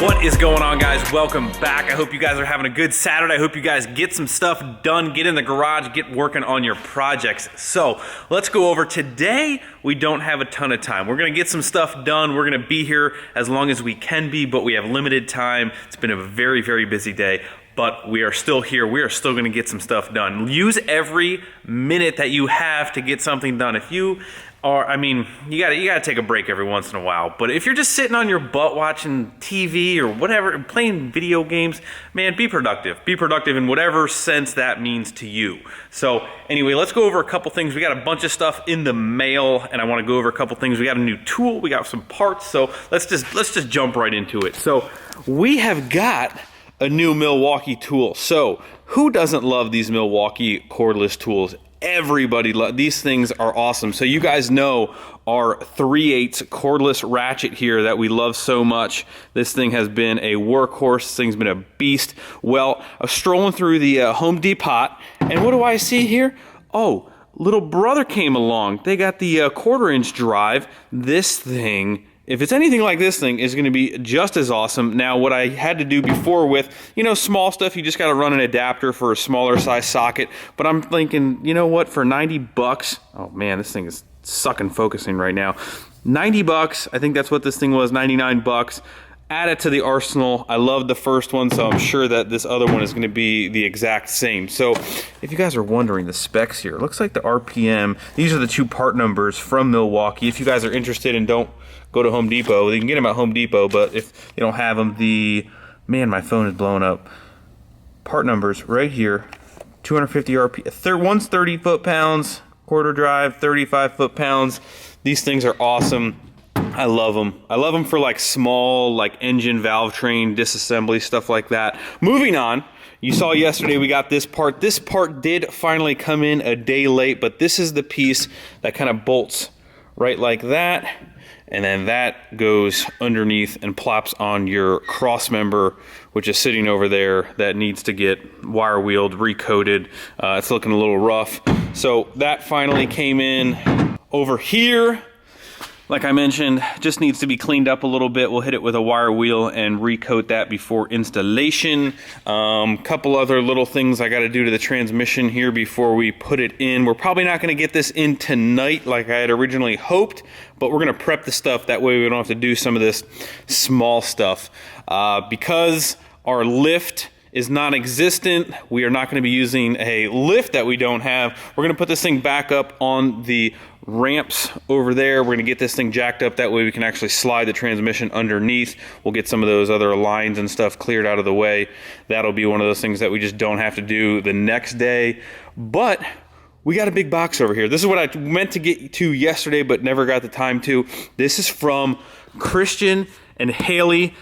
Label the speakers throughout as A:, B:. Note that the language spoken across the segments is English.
A: What is going on, guys? Welcome back. I hope you guys are having a good Saturday. I hope you guys get some stuff done, get in the garage, get working on your projects. So let's go over today. We don't have a ton of time. We're gonna get some stuff done. We're gonna be here as long as we can be, but we have limited time. It's been a very, very busy day, but we are still here. We are still gonna get some stuff done. Use every minute that you have to get something done. If you are, you gotta take a break every once in a while. But if you're just sitting on your butt watching TV or whatever, playing video games, man, be productive. Be productive in whatever sense that means to you. So anyway, let's go over a couple things. We got a bunch of stuff in the mail, and I want to go over a couple things. We got a new tool. We got some parts. So let's just jump right into it. So we have got a new Milwaukee tool. So who doesn't love these Milwaukee cordless tools? Everybody loves these. Things are awesome. So you guys know our 3/8 cordless ratchet here that we love so much. This thing has been a workhorse. This thing's been a beast. Well, I was strolling through the Home Depot, and what do I see here? Oh, little brother came along. They got the 1/4-inch drive. This thing, if it's anything like this thing, is going to be just as awesome. Now, what I had to do before with, small stuff, you just got to run an adapter for a smaller size socket. But I'm thinking, you know what, for 90 bucks, oh man, this thing is sucking focusing right now. 90 bucks, I think that's what this thing was, 99 bucks. Add it to the arsenal. I love the first one, so I'm sure that this other one is going to be the exact same. So if you guys are wondering the specs here, it looks like the RPM, these are the two part numbers from Milwaukee. If you guys are interested and don't go to Home Depot, you can get them at Home Depot, but if you don't have them, man, my phone is blowing up. Part numbers right here, 250 RPM, one's 30 foot-pounds, quarter drive, 35 foot-pounds. These things are awesome. I love them. I love them for like small, like engine valve train disassembly, stuff like that. Moving on, you saw yesterday we got this part. This part did finally come in a day late, but this is the piece that kind of bolts right like that. And then that goes underneath and plops on your cross member, which is sitting over there, that needs to get wire wheeled, recoated. It's looking a little rough. So that finally came in. Over here, like I mentioned, just needs to be cleaned up a little bit. We'll hit it with a wire wheel and recoat that before installation. Couple other little things I got to do to the transmission here before we put it in. We're probably not going to get this in tonight like I had originally hoped, but we're going to prep the stuff. That way we don't have to do some of this small stuff. Because our lift is non-existent, we are not going to be using a lift that we don't have. We're going to put this thing back up on the ramps over there. We're going to get this thing jacked up. That way we can actually slide the transmission underneath. We'll get some of those other lines and stuff cleared out of the way. That'll be one of those things that we just don't have to do the next day. But we got a big box over here. This is what I meant to get to yesterday, but never got the time to. This is from Christian and Haley.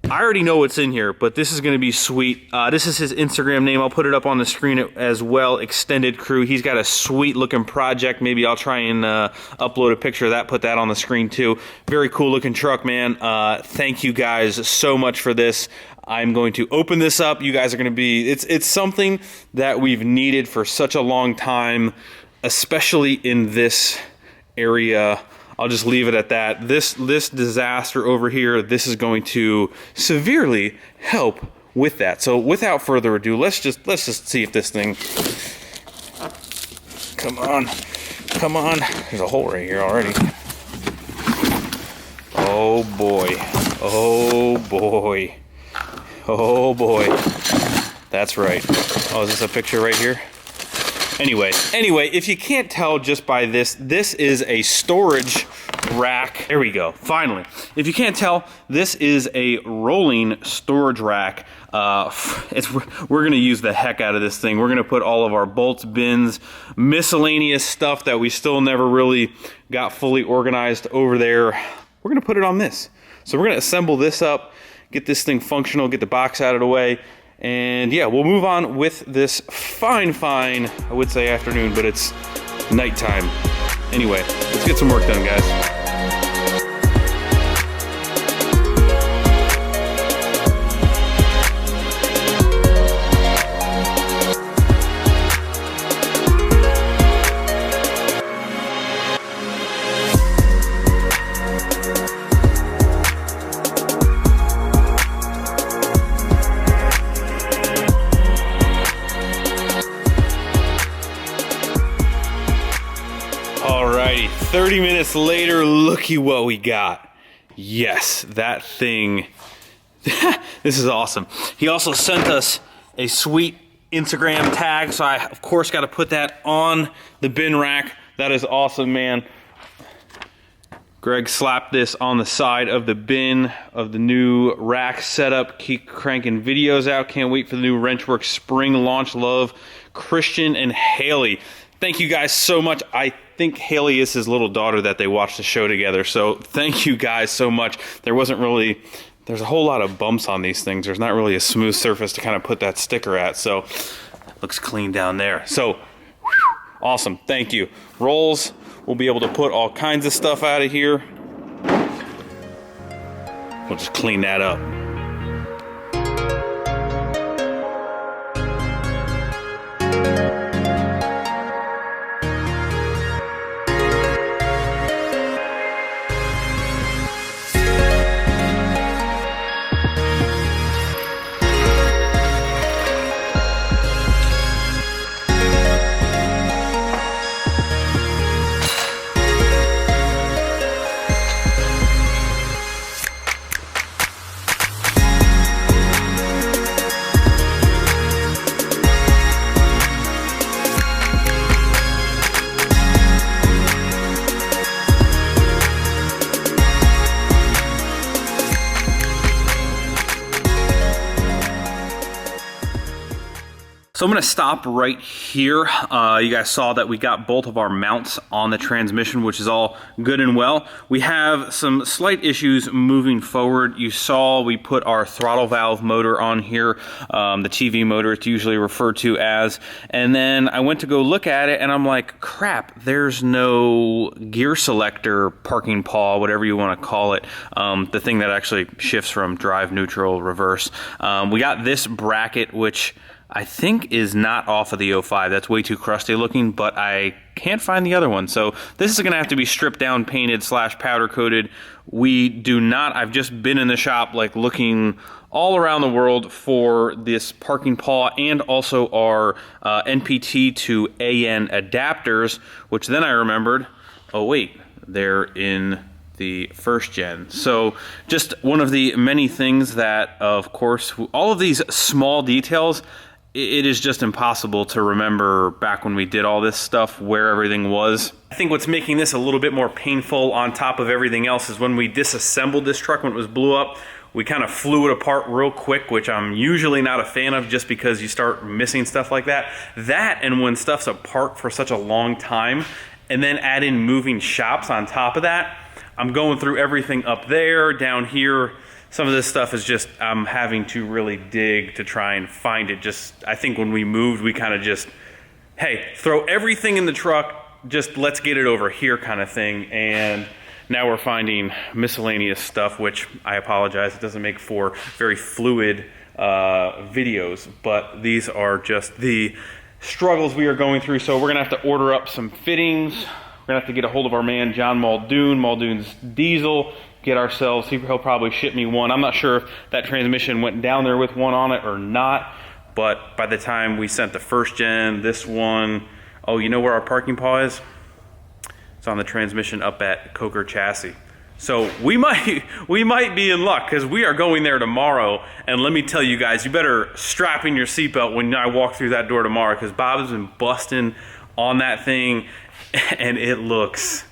A: I already know what's in here, but this is going to be sweet. This is his Instagram name. I'll put it up on the screen as well. Extended Crew. He's got a sweet looking project. Maybe I'll try and upload a picture of that, put that on the screen too. Very cool looking truck, man. Thank you guys so much for this. I'm going to open this up. You guys are going to be, it's something that we've needed for such a long time, especially in this area. I'll just leave it at that. This disaster over here, this is going to severely help with that. So without further ado, let's just see if this thing, come on. There's a hole right here already. Oh boy. That's right. Oh, is this a picture right here? Anyway, if you can't tell just by this is a storage rack. There we go, finally. If you can't tell, this is a rolling storage rack. We're gonna use the heck out of this thing. We're gonna put all of our bolts, bins, miscellaneous stuff that we still never really got fully organized over there. We're gonna put it on this. So we're gonna assemble this up, get this thing functional, get the box out of the way. And yeah, we'll move on with this fine, I would say afternoon, but it's nighttime. Anyway, let's get some work done, guys. Alrighty, 30 minutes later, looky what we got. Yes, that thing, this is awesome. He also sent us a sweet Instagram tag, so I, of course, got to put that on the bin rack. That is awesome, man. Greg slapped this on the side of the bin of the new rack setup. Keep cranking videos out. Can't wait for the new Wrenchworks spring launch. Love, Christian and Haley. Thank you guys so much. I think Haley is his little daughter that they watched the show together. So thank you guys so much. There's a whole lot of bumps on these things. There's not really a smooth surface to kind of put that sticker at. So looks clean down there. So whew, awesome. Thank you. Rolls. We'll be able to put all kinds of stuff out of here. We'll just clean that up. So I'm going to stop right here. You guys saw that we got both of our mounts on the transmission, which is all good and well. We have some slight issues moving forward. You saw we put our throttle valve motor on here, the TV motor it's usually referred to as, and then I went to go look at it and I'm like, crap, there's no gear selector, parking paw, whatever you want to call it, the thing that actually shifts from drive, neutral, reverse. We got this bracket, which I think is not off of the 05. That's way too crusty looking, but I can't find the other one. So this is gonna have to be stripped down, painted / powder coated. We do not, I've just been in the shop like looking all around the world for this parking paw and also our NPT to AN adapters, which then I remembered, oh wait, they're in the first gen. So just one of the many things that, of course, all of these small details, it is just impossible to remember back when we did all this stuff where everything was. I think what's making this a little bit more painful on top of everything else is when we disassembled this truck when it was blew up, we kind of flew it apart real quick, which I'm usually not a fan of just because you start missing stuff like that. That and when stuff's apart for such a long time and then add in moving shops on top of that, I'm going through everything up there, down here. Some of this stuff is just, I'm having to really dig to try and find it. Just, I think when we moved, we kind of just, hey, throw everything in the truck, just let's get it over here kind of thing. And now we're finding miscellaneous stuff, which I apologize, it doesn't make for very fluid videos, but these are just the struggles we are going through. So we're gonna have to order up some fittings. We're gonna have to get a hold of our man, John Muldoon, Muldoon's Diesel, get ourselves, he'll probably ship me one. I'm not sure if that transmission went down there with one on it or not, but by the time we sent the first gen, this one, oh, you know where our parking paw is? It's on the transmission up at Coker Chassis. So we might be in luck because we are going there tomorrow, and let me tell you guys, you better strap in your seatbelt when I walk through that door tomorrow because Bob has been busting on that thing and it looks,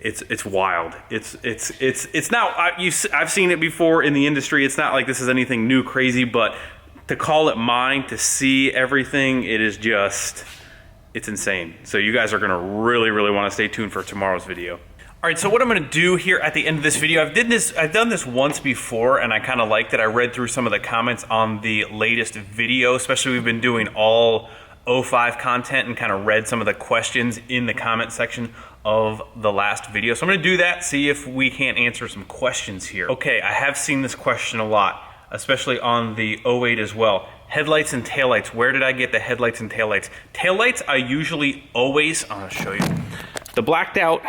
A: it's wild. It's not, I've seen it before in the industry. It's not like this is anything new, crazy, but to call it mine, to see everything, it is just, it's insane. So you guys are gonna really, really wanna stay tuned for tomorrow's video. All right, so what I'm gonna do here at the end of this video, I've done this once before and I kinda liked it. I read through some of the comments on the latest video, especially we've been doing all 05 content and kind of read some of the questions in the comment section of the last video. So I'm gonna do that, see if we can't answer some questions here. Okay, I have seen this question a lot, especially on the 08 as well. Headlights and taillights, where did I get the headlights and taillights? Taillights, I usually always, I'm gonna show you. The blacked out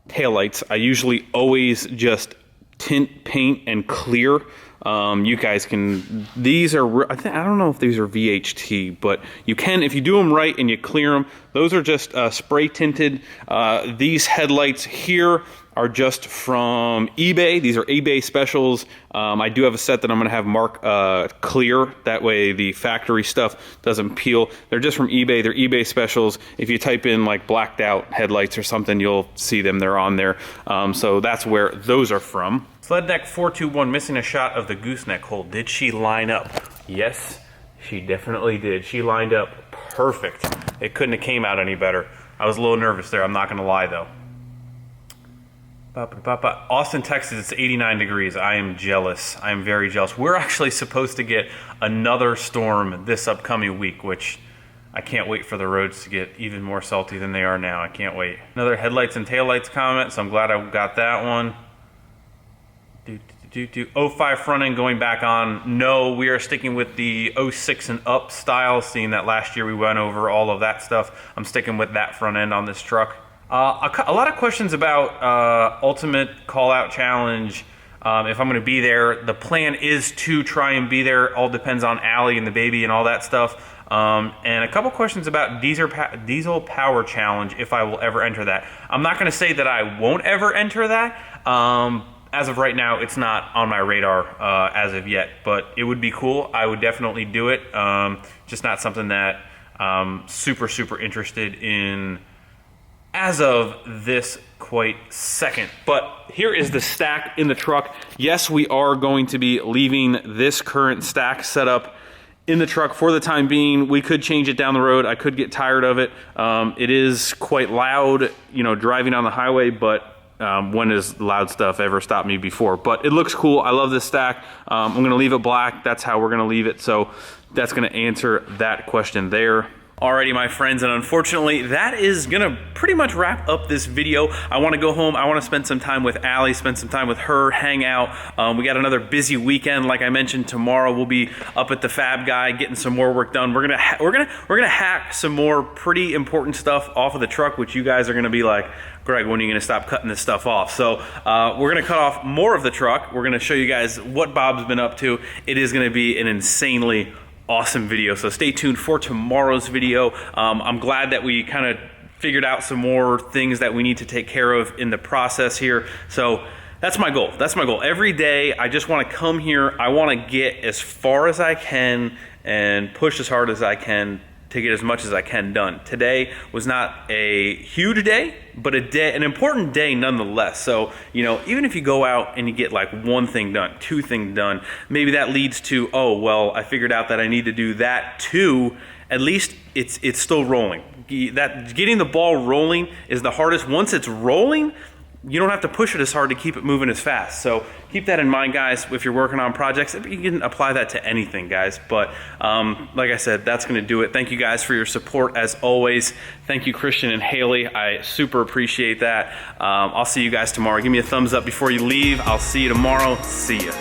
A: taillights, I usually always just tint, paint, and clear You guys can, these are, I don't know if these are VHT, but you can, if you do them right and you clear them, those are just spray tinted. These headlights here are just from eBay. These are eBay specials. I do have a set that I'm gonna have Mark clear. That way the factory stuff doesn't peel. They're just from eBay. They're eBay specials. If you type in like blacked out headlights or something, you'll see them. They're on there. So that's where those are from. Sled Deck 421 missing a shot of the gooseneck hole. Did she line up? Yes, she definitely did. She lined up perfect. It couldn't have came out any better. I was a little nervous there, I'm not gonna lie though. Austin, Texas, it's 89 degrees. I am jealous. I am very jealous. We're actually supposed to get another storm this upcoming week, which I can't wait for the roads to get even more salty than they are now. I can't wait. Another headlights and taillights comment, so I'm glad I got that one. 05 front end going back on. No, we are sticking with the 06 and up style, seeing that last year we went over all of that stuff. I'm sticking with that front end on this truck. A lot of questions about Ultimate Call Out Challenge, if I'm going to be there. The plan is to try and be there. All depends on Allie and the baby and all that stuff. And a couple questions about Diesel Power Challenge, if I will ever enter that. I'm not going to say that I won't ever enter that. As of right now, it's not on my radar as of yet, but it would be cool. I would definitely do it. Just not something that I'm super interested in as of this quite second. But here is the stack in the truck. Yes, we are going to be leaving this current stack setup in the truck for the time being. We could change it down the road. I could get tired of it. It is quite loud, you know, driving on the highway, but when has loud stuff ever stopped me before? But it looks cool. I love this stack. I'm gonna leave it black. That's how we're gonna leave it. So that's gonna answer that question there. Alrighty, my friends, and unfortunately that is gonna pretty much wrap up this video. I wanna go home, I wanna spend some time with Allie, spend some time with her, hang out. We got another busy weekend. Like I mentioned, tomorrow we'll be up at the Fab Guy getting some more work done. We're gonna hack some more pretty important stuff off of the truck, which you guys are gonna be like, Greg, when are you gonna stop cutting this stuff off? So we're gonna cut off more of the truck. We're gonna show you guys what Bob's been up to. It is gonna be an insanely awesome video, so stay tuned for tomorrow's video. I'm glad that we kind of figured out some more things that we need to take care of in the process here. So that's my goal. That's my goal. Every day I just want to come here. I want to get as far as I can and push as hard as I can to get as much as I can done. Today was not a huge day, but an important day nonetheless. So, you know, even if you go out and you get like one thing done, two things done, maybe that leads to, oh, well, I figured out that I need to do that too. At least it's still rolling. That getting the ball rolling is the hardest. Once it's rolling, you don't have to push it as hard to keep it moving as fast. So keep that in mind, guys, if you're working on projects. You can apply that to anything, guys. But like I said, that's going to do it. Thank you guys for your support as always. Thank you, Christian and Haley. I super appreciate that. I'll see you guys tomorrow. Give me a thumbs up before you leave. I'll see you tomorrow. See ya.